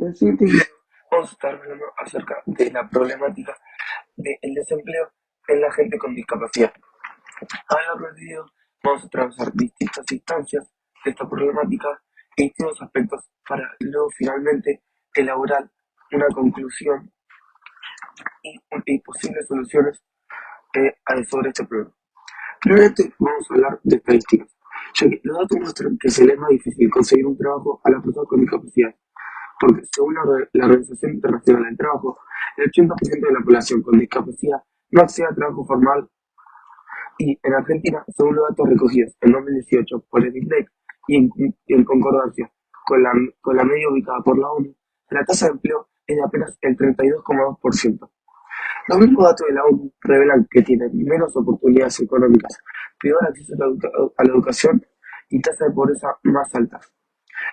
En el siguiente video vamos a estar hablando acerca de la problemática del desempleo en la gente con discapacidad. A lo largo del video vamos a atravesar distintas instancias de esta problemática e distintos aspectos para luego finalmente elaborar una conclusión y posibles soluciones sobre este problema. Primeramente vamos a hablar de estadísticas, ya que los datos muestran que se le es más difícil conseguir un trabajo a las personas con discapacidad, porque según la Organización Internacional del Trabajo, el 80% de la población con discapacidad no accede a trabajo formal y en Argentina, según los datos recogidos en 2018 por el INDEC y en concordancia con la media ubicada por la ONU, la tasa de empleo es de apenas el 32,2%. Los mismos datos de la ONU revelan que tienen menos oportunidades económicas, peor acceso a la educación y tasas de pobreza más altas.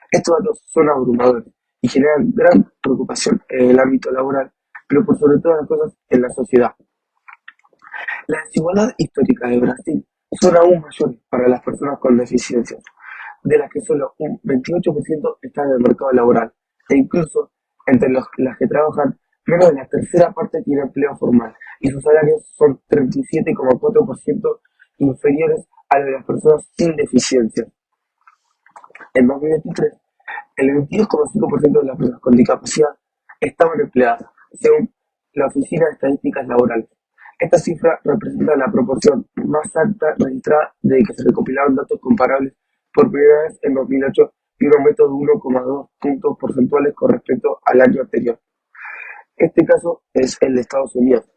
Estos datos son abrumadores y generan gran preocupación en el ámbito laboral, pero por sobre todas las cosas en la sociedad. La desigualdad histórica de Brasil son aún mayores para las personas con deficiencias, de las que solo un 28% están en el mercado laboral, e incluso entre las que trabajan, menos de la tercera parte tiene empleo formal, y sus salarios son 37,4% inferiores a los de las personas sin deficiencias. En 2023, el 22,5% de las personas con discapacidad estaban empleadas, según la Oficina de Estadísticas Laborales. Esta cifra representa la proporción más alta registrada desde que se recopilaron datos comparables por primera vez en 2008 y un aumento de 1,2 puntos porcentuales con respecto al año anterior. Este caso es el de Estados Unidos,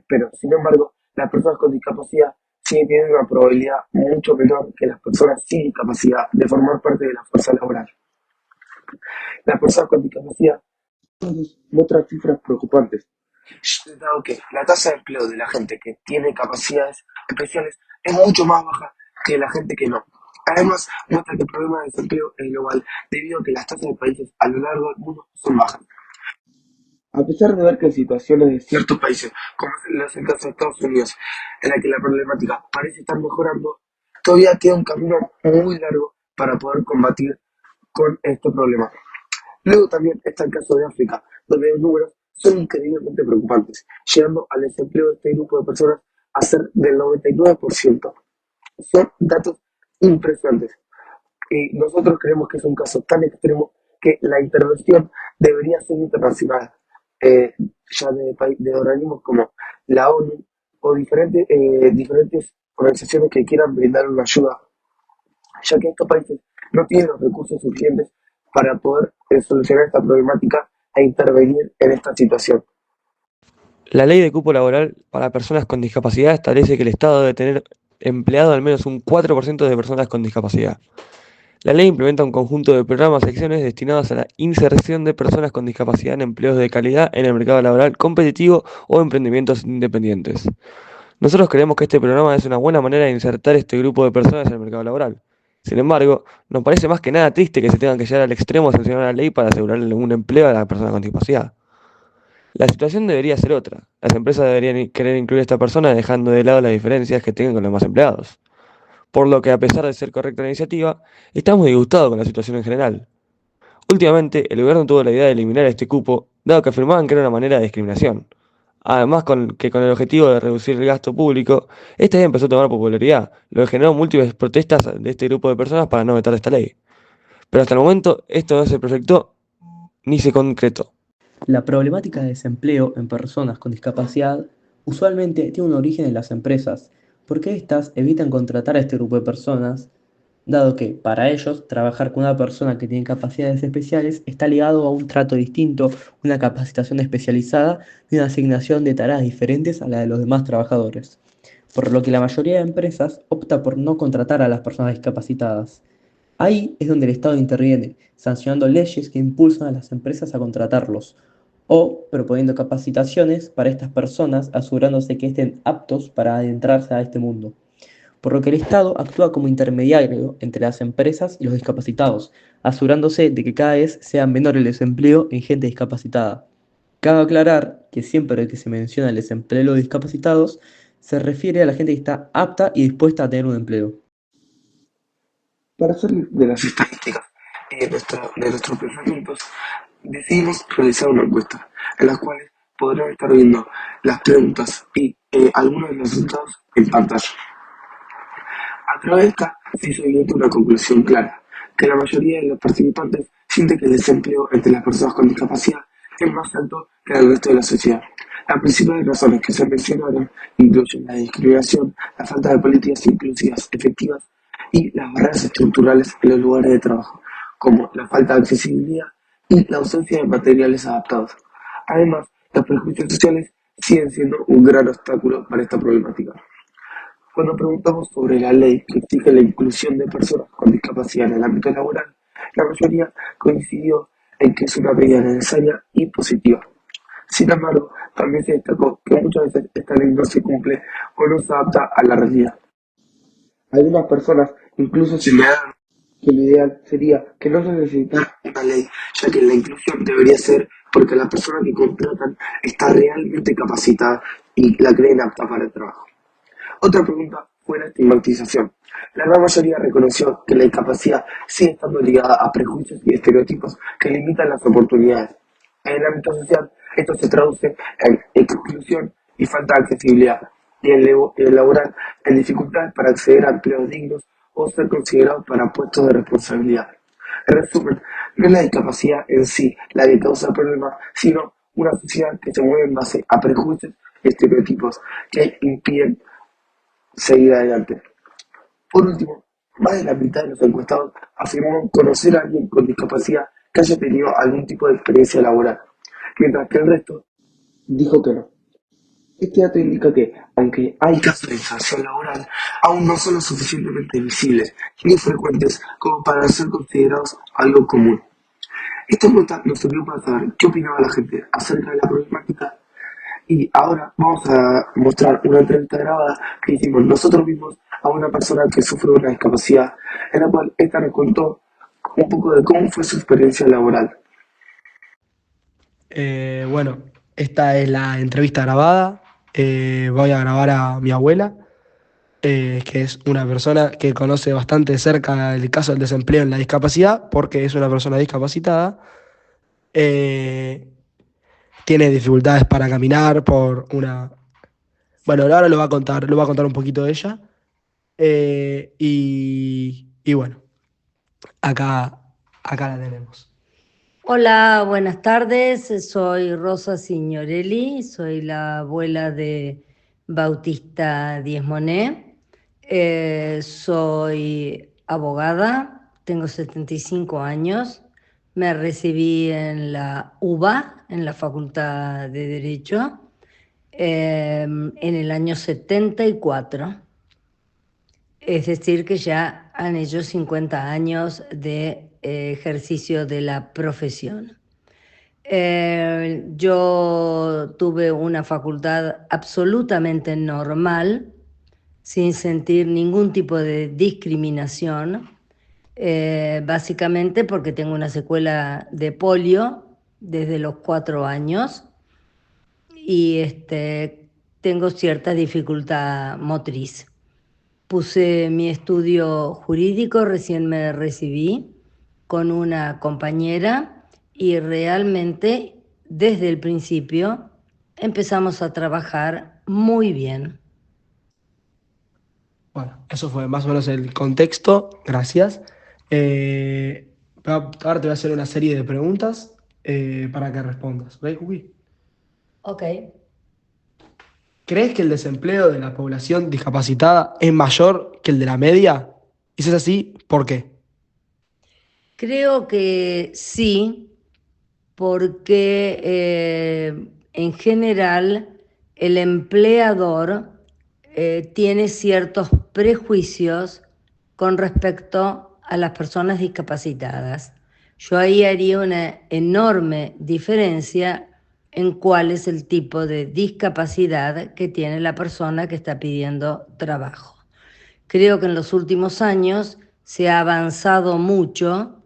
pero sin embargo, las personas con discapacidad siguen teniendo una probabilidad mucho menor que las personas sin discapacidad de formar parte de la fuerza laboral. Las personas con discapacidad muestran cifras preocupantes, dado que la tasa de empleo de la gente que tiene capacidades especiales es mucho más baja que la gente que no. Además, muestra que el problema de desempleo es global, debido a que las tasas de países a lo largo del mundo son bajas. A pesar de ver que en situaciones de ciertos países, como es el caso de Estados Unidos, en la que la problemática parece estar mejorando, todavía queda un camino muy largo para poder combatir con este problema. Luego también está el caso de África, donde los números son increíblemente preocupantes, llegando al desempleo de este grupo de personas a ser del 99%. Son datos impresionantes. Y nosotros creemos que es un caso tan extremo que la intervención debería ser internacional, ya de organismos como la ONU o diferentes organizaciones que quieran brindar una ayuda, ya que estos países no tienen los recursos suficientes para poder solucionar esta problemática e intervenir en esta situación. La ley de cupo laboral para personas con discapacidad establece que el Estado debe tener empleado al menos un 4% de personas con discapacidad. La ley implementa un conjunto de programas y acciones destinados a la inserción de personas con discapacidad en empleos de calidad en el mercado laboral competitivo o emprendimientos independientes. Nosotros creemos que este programa es una buena manera de insertar este grupo de personas en el mercado laboral. Sin embargo, nos parece más que nada triste que se tengan que llegar al extremo de sancionar la ley para asegurarle un empleo a las personas con discapacidad. La situación debería ser otra. Las empresas deberían querer incluir a esta persona dejando de lado las diferencias que tengan con los demás empleados. Por lo que, a pesar de ser correcta la iniciativa, estamos disgustados con la situación en general. Últimamente, el gobierno tuvo la idea de eliminar este cupo, dado que afirmaban que era una manera de discriminación. Además, con el objetivo de reducir el gasto público, esta idea empezó a tomar popularidad, lo que generó múltiples protestas de este grupo de personas para no vetar esta ley. Pero hasta el momento, esto no se proyectó ni se concretó. La problemática de desempleo en personas con discapacidad usualmente tiene un origen en las empresas, porque éstas evitan contratar a este grupo de personas, dado que para ellos trabajar con una persona que tiene capacidades especiales está ligado a un trato distinto, una capacitación especializada y una asignación de tareas diferentes a la de los demás trabajadores, por lo que la mayoría de empresas opta por no contratar a las personas discapacitadas. Ahí es donde el Estado interviene, sancionando leyes que impulsan a las empresas a contratarlos, o proponiendo capacitaciones para estas personas, asegurándose que estén aptos para adentrarse a este mundo. Por lo que el Estado actúa como intermediario entre las empresas y los discapacitados, asegurándose de que cada vez sea menor el desempleo en gente discapacitada. Cabe aclarar que siempre que se menciona el desempleo de los discapacitados, se refiere a la gente que está apta y dispuesta a tener un empleo. Para hacer de las estadísticas de nuestros pensamientos, decidimos realizar una encuesta en la cual podrán estar viendo las preguntas y algunos de los resultados en pantalla. A través de esta se hizo evidente una conclusión clara, que la mayoría de los participantes siente que el desempleo entre las personas con discapacidad es más alto que en el resto de la sociedad. Las principales razones que se mencionaron incluyen la discriminación, la falta de políticas inclusivas efectivas y las barreras estructurales en los lugares de trabajo, como la falta de accesibilidad y la ausencia de materiales adaptados. Además, los prejuicios sociales siguen siendo un gran obstáculo para esta problemática. Cuando preguntamos sobre la ley que exige la inclusión de personas con discapacidad en el ámbito laboral, la mayoría coincidió en que es una medida necesaria y positiva. Sin embargo, también se destacó que muchas veces esta ley no se cumple o no se adapta a la realidad. Algunas personas incluso señalaron que lo ideal sería que no se necesitara una ley, ya que la inclusión debería ser porque la persona que contratan está realmente capacitada y la creen apta para el trabajo. Otra pregunta fue la estigmatización. La gran mayoría reconoció que la discapacidad sigue estando ligada a prejuicios y estereotipos que limitan las oportunidades. En el ámbito social, esto se traduce en exclusión y falta de accesibilidad, y en el laboral, en dificultades para acceder a empleos dignos o ser considerados para puestos de responsabilidad. En resumen, no es la discapacidad en sí la que causa el problema, sino una sociedad que se mueve en base a prejuicios y estereotipos que impiden seguir adelante. Por último, más de la mitad de los encuestados afirmó conocer a alguien con discapacidad que haya tenido algún tipo de experiencia laboral, mientras que el resto dijo que no. Este dato indica que, aunque hay casos de inserción laboral, aún no son lo suficientemente visibles ni frecuentes como para ser considerados algo común. Esta encuesta nos sirvió para saber qué opinaba la gente acerca de la problemática. Y ahora vamos a mostrar una entrevista grabada que hicimos nosotros mismos a una persona que sufre una discapacidad, en la cual esta nos contó un poco de cómo fue su experiencia laboral. Bueno, esta es la entrevista grabada. Voy a grabar a mi abuela, que es una persona que conoce bastante de cerca el caso del desempleo en la discapacidad, porque es una persona discapacitada. Eh, Tiene dificultades para caminar por una... Bueno, ahora lo va a contar un poquito ella. Y bueno, acá, acá la tenemos. Hola, buenas tardes. Soy Rosa Signorelli, soy la abuela de Bautista Diezmoné. Soy abogada, tengo 75 años. Me recibí en la UBA, en la Facultad de Derecho, en el año 74. Es decir, que ya han hecho 50 años de ejercicio de la profesión. Yo tuve una facultad absolutamente normal, sin sentir ningún tipo de discriminación, básicamente porque tengo una secuela de polio desde los 4 años y tengo cierta dificultad motriz. Puse mi estudio jurídico, recién me recibí con una compañera y realmente desde el principio empezamos a trabajar muy bien. Bueno, eso fue más o menos el contexto. Gracias. Ahora te voy a hacer una serie de preguntas para que respondas. ¿Ok, Cookie? Ok. ¿Crees que el desempleo de la población discapacitada es mayor que el de la media? Y si es así, ¿por qué? Creo que sí, porque en general el empleador tiene ciertos prejuicios con respecto a las personas discapacitadas. Yo ahí haría una enorme diferencia en cuál es el tipo de discapacidad que tiene la persona que está pidiendo trabajo. Creo que en los últimos años se ha avanzado mucho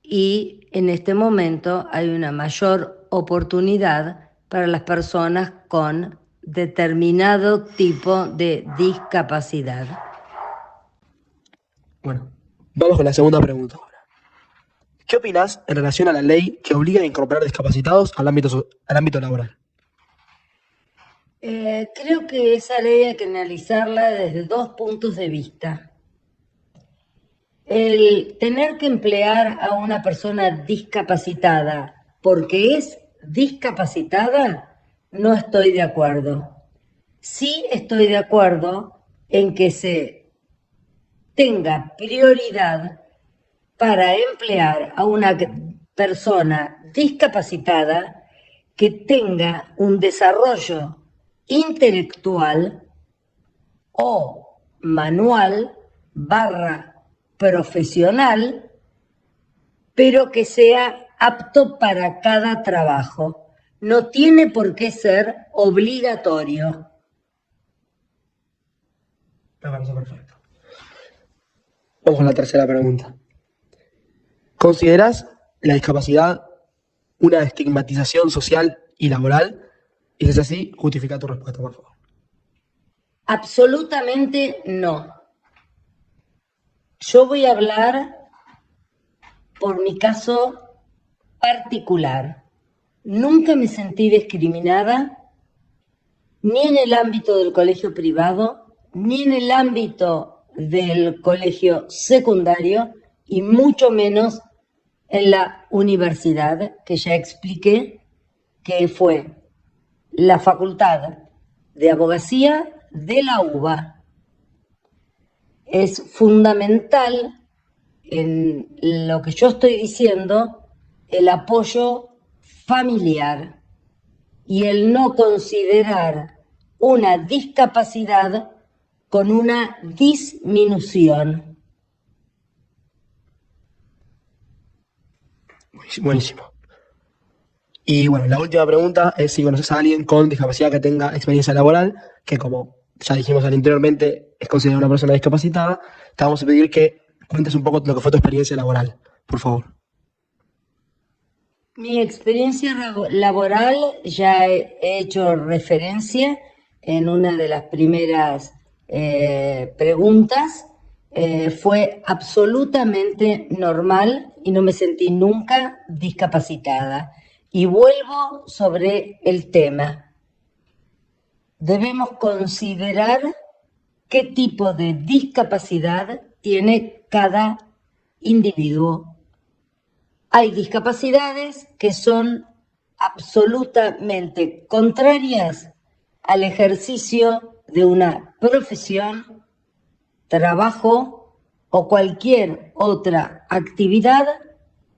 y en este momento hay una mayor oportunidad para las personas con determinado tipo de discapacidad. Bueno, vamos con la segunda pregunta ahora. ¿Qué opinás en relación a la ley que obliga a incorporar discapacitados al ámbito laboral? Creo que esa ley hay que analizarla desde dos puntos de vista. El tener que emplear a una persona discapacitada porque es discapacitada, no estoy de acuerdo. Sí estoy de acuerdo en que se tenga prioridad para emplear a una persona discapacitada que tenga un desarrollo intelectual o manual / profesional, pero que sea apto para cada trabajo. No tiene por qué ser obligatorio. Me parece perfecto. Vamos a la tercera pregunta. ¿Considerás la discapacidad una estigmatización social y laboral? Y si es así, justifica tu respuesta, por favor. Absolutamente no. Yo voy a hablar por mi caso particular. Nunca me sentí discriminada, ni en el ámbito del colegio privado, ni en el ámbito del colegio secundario, y mucho menos en la universidad, que ya expliqué que fue la Facultad de Abogacía de la UBA. Es fundamental en lo que yo estoy diciendo el apoyo familiar y el no considerar una discapacidad con una disminución. Buenísimo. Y bueno, la última pregunta es si conoces a alguien con discapacidad que tenga experiencia laboral, que como ya dijimos anteriormente, es considerada una persona discapacitada. Te vamos a pedir que cuentes un poco lo que fue tu experiencia laboral, por favor. Mi experiencia laboral ya he hecho referencia en una de las primeras preguntas. Fue absolutamente normal y no me sentí nunca discapacitada. Y vuelvo sobre el tema. Debemos considerar qué tipo de discapacidad tiene cada individuo. Hay discapacidades que son absolutamente contrarias al ejercicio de una profesión, trabajo o cualquier otra actividad,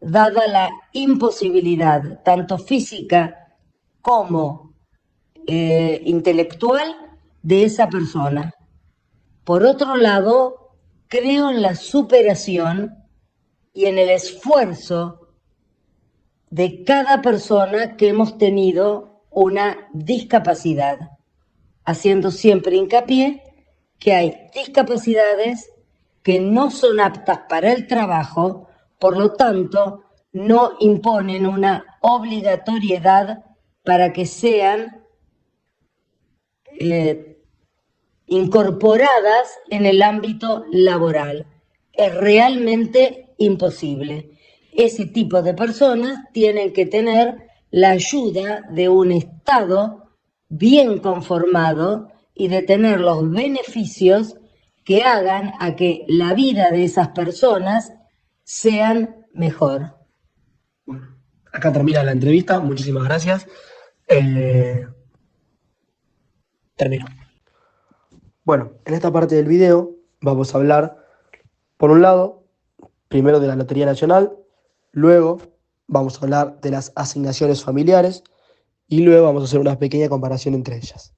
dada la imposibilidad tanto física como intelectual de esa persona. Por otro lado, creo en la superación y en el esfuerzo de cada persona que hemos tenido una discapacidad, haciendo siempre hincapié que hay discapacidades que no son aptas para el trabajo, por lo tanto, no imponen una obligatoriedad para que sean incorporadas en el ámbito laboral. Es realmente imposible. Ese tipo de personas tienen que tener la ayuda de un Estado bien conformado y de tener los beneficios que hagan a que la vida de esas personas sean mejor. Bueno, acá termina la entrevista. Muchísimas gracias. Termino. Bueno, en esta parte del video vamos a hablar, por un lado, primero de la Lotería Nacional, luego vamos a hablar de las asignaciones familiares y luego vamos a hacer una pequeña comparación entre ellas.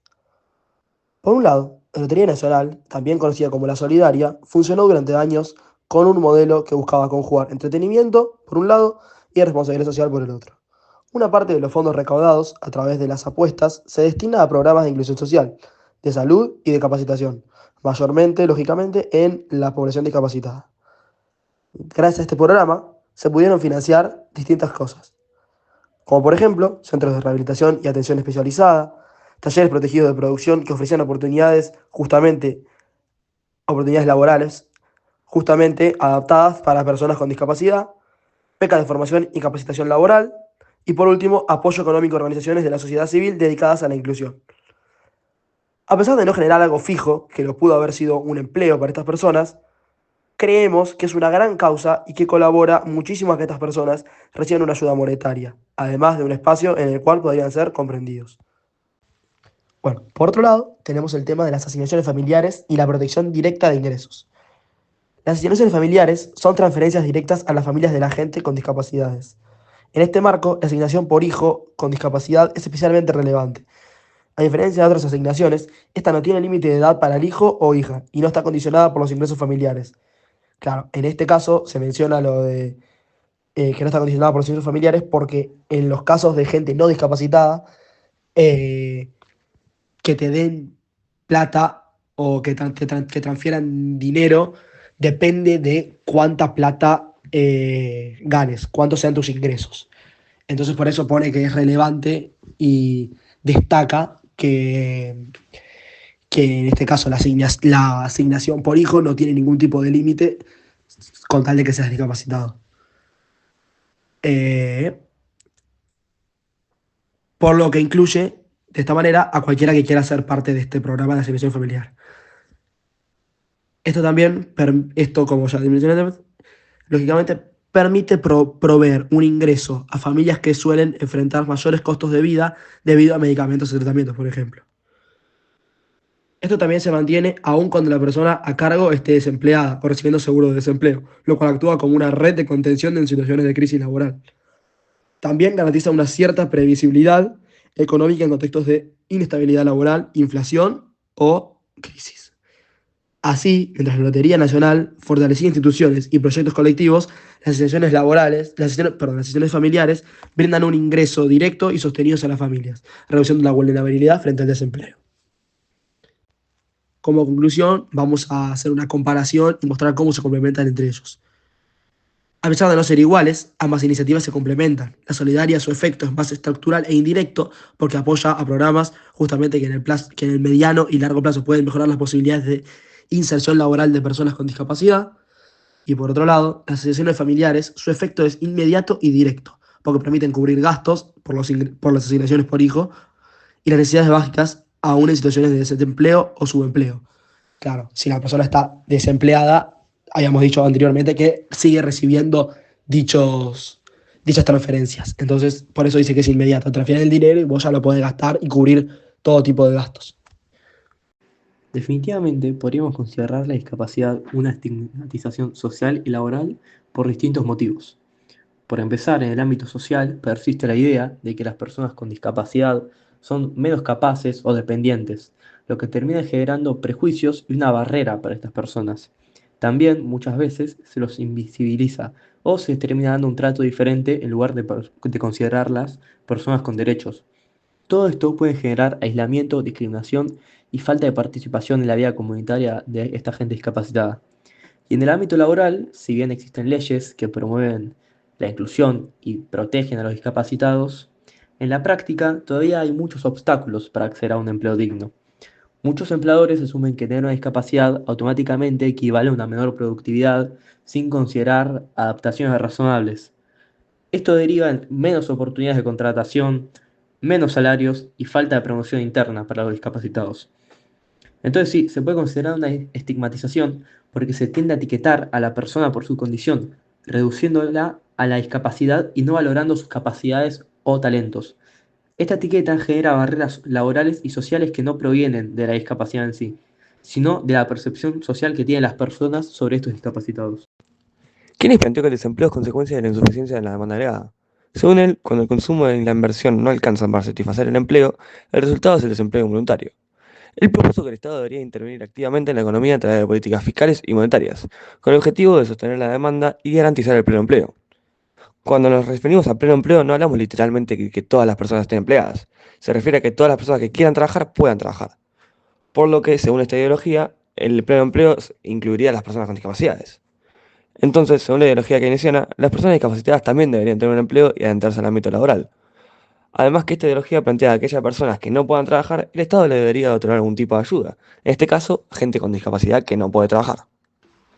Por un lado, la Lotería Nacional, también conocida como la Solidaria, funcionó durante años con un modelo que buscaba conjugar entretenimiento, por un lado, y responsabilidad social por el otro. Una parte de los fondos recaudados a través de las apuestas se destina a programas de inclusión social, de salud y de capacitación, mayormente, lógicamente, en la población discapacitada. Gracias a este programa se pudieron financiar distintas cosas, como por ejemplo, centros de rehabilitación y atención especializada, talleres protegidos de producción que ofrecían oportunidades laborales, justamente adaptadas para personas con discapacidad, becas de formación y capacitación laboral, y por último, apoyo económico a organizaciones de la sociedad civil dedicadas a la inclusión. A pesar de no generar algo fijo, que lo pudo haber sido un empleo para estas personas, creemos que es una gran causa y que colabora muchísimo a que estas personas reciban una ayuda monetaria, además de un espacio en el cual podrían ser comprendidos. Bueno, por otro lado, tenemos el tema de las asignaciones familiares y la protección directa de ingresos. Las asignaciones familiares son transferencias directas a las familias de la gente con discapacidades. En este marco, la asignación por hijo con discapacidad es especialmente relevante. A diferencia de otras asignaciones, esta no tiene límite de edad para el hijo o hija y no está condicionada por los ingresos familiares. Claro, en este caso se menciona lo de que no está condicionada por los ingresos familiares porque en los casos de gente no discapacitada, eh, que te den plata o que transfieran dinero depende de cuánta plata ganes, cuántos sean tus ingresos. Entonces por eso pone que es relevante y destaca que en este caso la asignación por hijo no tiene ningún tipo de límite con tal de que seas discapacitado. Eh, por lo que incluye de esta manera a cualquiera que quiera ser parte de este programa de asignación familiar. Esto también, como ya mencioné, lógicamente permite proveer un ingreso a familias que suelen enfrentar mayores costos de vida debido a medicamentos y tratamientos, por ejemplo. Esto también se mantiene aun cuando la persona a cargo esté desempleada o recibiendo seguro de desempleo, lo cual actúa como una red de contención en situaciones de crisis laboral. También garantiza una cierta previsibilidad económica en contextos de inestabilidad laboral, inflación o crisis. Así, mientras la Lotería Nacional fortalecía instituciones y proyectos colectivos, las asociaciones familiares brindan un ingreso directo y sostenido a las familias, reduciendo la vulnerabilidad frente al desempleo. Como conclusión, vamos a hacer una comparación y mostrar cómo se complementan entre ellos. A pesar de no ser iguales, ambas iniciativas se complementan. La solidaria, su efecto es más estructural e indirecto porque apoya a programas justamente que en el mediano y largo plazo pueden mejorar las posibilidades de inserción laboral de personas con discapacidad. Y por otro lado, las asociaciones familiares, su efecto es inmediato y directo porque permiten cubrir gastos por las asignaciones por hijo y las necesidades básicas aún en situaciones de desempleo o subempleo. Claro, si la persona está desempleada, habíamos dicho anteriormente que sigue recibiendo dichas transferencias. Entonces, por eso dice que es inmediato. Transfieren el dinero y vos ya lo podés gastar y cubrir todo tipo de gastos. Definitivamente podríamos considerar la discapacidad una estigmatización social y laboral por distintos motivos. Por empezar, en el ámbito social persiste la idea de que las personas con discapacidad son menos capaces o dependientes, lo que termina generando prejuicios y una barrera para estas personas. También muchas veces se los invisibiliza o se termina dando un trato diferente en lugar de considerarlas personas con derechos. Todo esto puede generar aislamiento, discriminación y falta de participación en la vida comunitaria de esta gente discapacitada. Y en el ámbito laboral, si bien existen leyes que promueven la inclusión y protegen a los discapacitados, en la práctica todavía hay muchos obstáculos para acceder a un empleo digno. Muchos empleadores asumen que tener una discapacidad automáticamente equivale a una menor productividad sin considerar adaptaciones razonables. Esto deriva en menos oportunidades de contratación, menos salarios y falta de promoción interna para los discapacitados. Entonces sí, se puede considerar una estigmatización porque se tiende a etiquetar a la persona por su condición, reduciéndola a la discapacidad y no valorando sus capacidades o talentos. Esta etiqueta genera barreras laborales y sociales que no provienen de la discapacidad en sí, sino de la percepción social que tienen las personas sobre estos discapacitados. ¿Quiénes planteó que el desempleo es consecuencia de la insuficiencia de la demanda agregada? Según él, cuando el consumo y la inversión no alcanzan para satisfacer el empleo, el resultado es el desempleo involuntario. Él propuso que el Estado debería intervenir activamente en la economía a través de políticas fiscales y monetarias, con el objetivo de sostener la demanda y garantizar el pleno empleo. Cuando nos referimos a pleno empleo no hablamos literalmente de que todas las personas estén empleadas, se refiere a que todas las personas que quieran trabajar puedan trabajar. Por lo que, según esta ideología, el pleno empleo incluiría a las personas con discapacidades. Entonces, según la ideología keynesiana, las personas discapacitadas también deberían tener un empleo y adentrarse al ámbito laboral. Además que esta ideología plantea a aquellas personas que no puedan trabajar, el Estado le debería otorgar algún tipo de ayuda, en este caso, gente con discapacidad que no puede trabajar.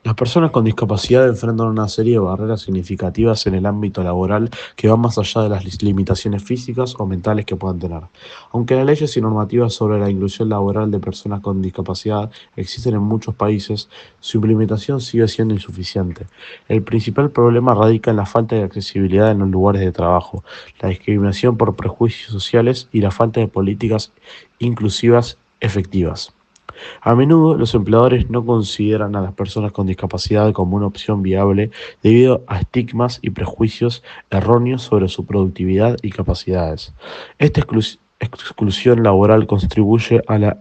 Las personas con discapacidad enfrentan una serie de barreras significativas en el ámbito laboral que van más allá de las limitaciones físicas o mentales que puedan tener. Aunque las leyes y normativas sobre la inclusión laboral de personas con discapacidad existen en muchos países, su implementación sigue siendo insuficiente. El principal problema radica en la falta de accesibilidad en los lugares de trabajo, la discriminación por prejuicios sociales y la falta de políticas inclusivas efectivas. A menudo los empleadores no consideran a las personas con discapacidad como una opción viable debido a estigmas y prejuicios erróneos sobre su productividad y capacidades. Esta exclusión laboral contribuye a las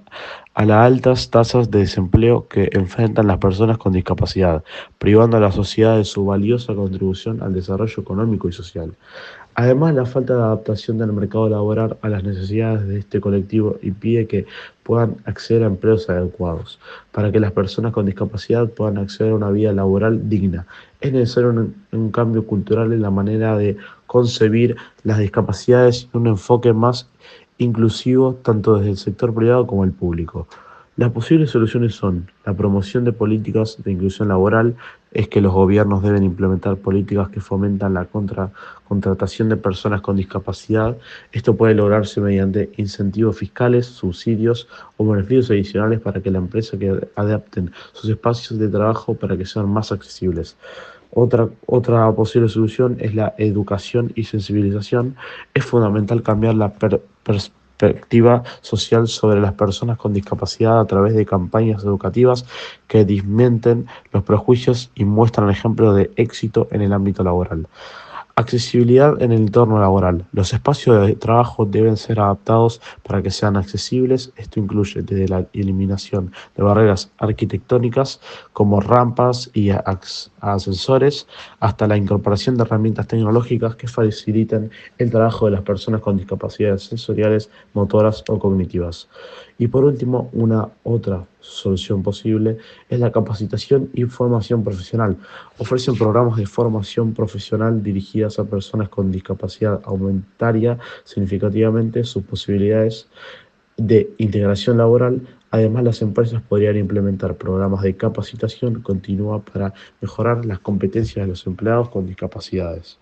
altas tasas de desempleo que enfrentan las personas con discapacidad, privando a la sociedad de su valiosa contribución al desarrollo económico y social. Además, la falta de adaptación del mercado laboral a las necesidades de este colectivo impide que puedan acceder a empleos adecuados. Para que las personas con discapacidad puedan acceder a una vida laboral digna, es necesario un cambio cultural en la manera de concebir las discapacidades y un enfoque más inclusivo tanto desde el sector privado como el público. Las posibles soluciones son la promoción de políticas de inclusión laboral, es que los gobiernos deben implementar políticas que fomentan la contratación de personas con discapacidad. Esto puede lograrse mediante incentivos fiscales, subsidios o beneficios adicionales para que la empresa que adapten sus espacios de trabajo para que sean más accesibles. Otra posible solución es la educación y sensibilización. Es fundamental cambiar la perspectiva social sobre las personas con discapacidad a través de campañas educativas que desmienten los prejuicios y muestran ejemplos de éxito en el ámbito laboral. Accesibilidad en el entorno laboral. Los espacios de trabajo deben ser adaptados para que sean accesibles. Esto incluye desde la eliminación de barreras arquitectónicas como rampas y ascensores hasta la incorporación de herramientas tecnológicas que faciliten el trabajo de las personas con discapacidades sensoriales, motoras o cognitivas. Y por último, una otra solución posible es la capacitación y formación profesional. Ofrecen programas de formación profesional dirigidas a personas con discapacidad aumentaría significativamente sus posibilidades de integración laboral. Además, las empresas podrían implementar programas de capacitación continua para mejorar las competencias de los empleados con discapacidades.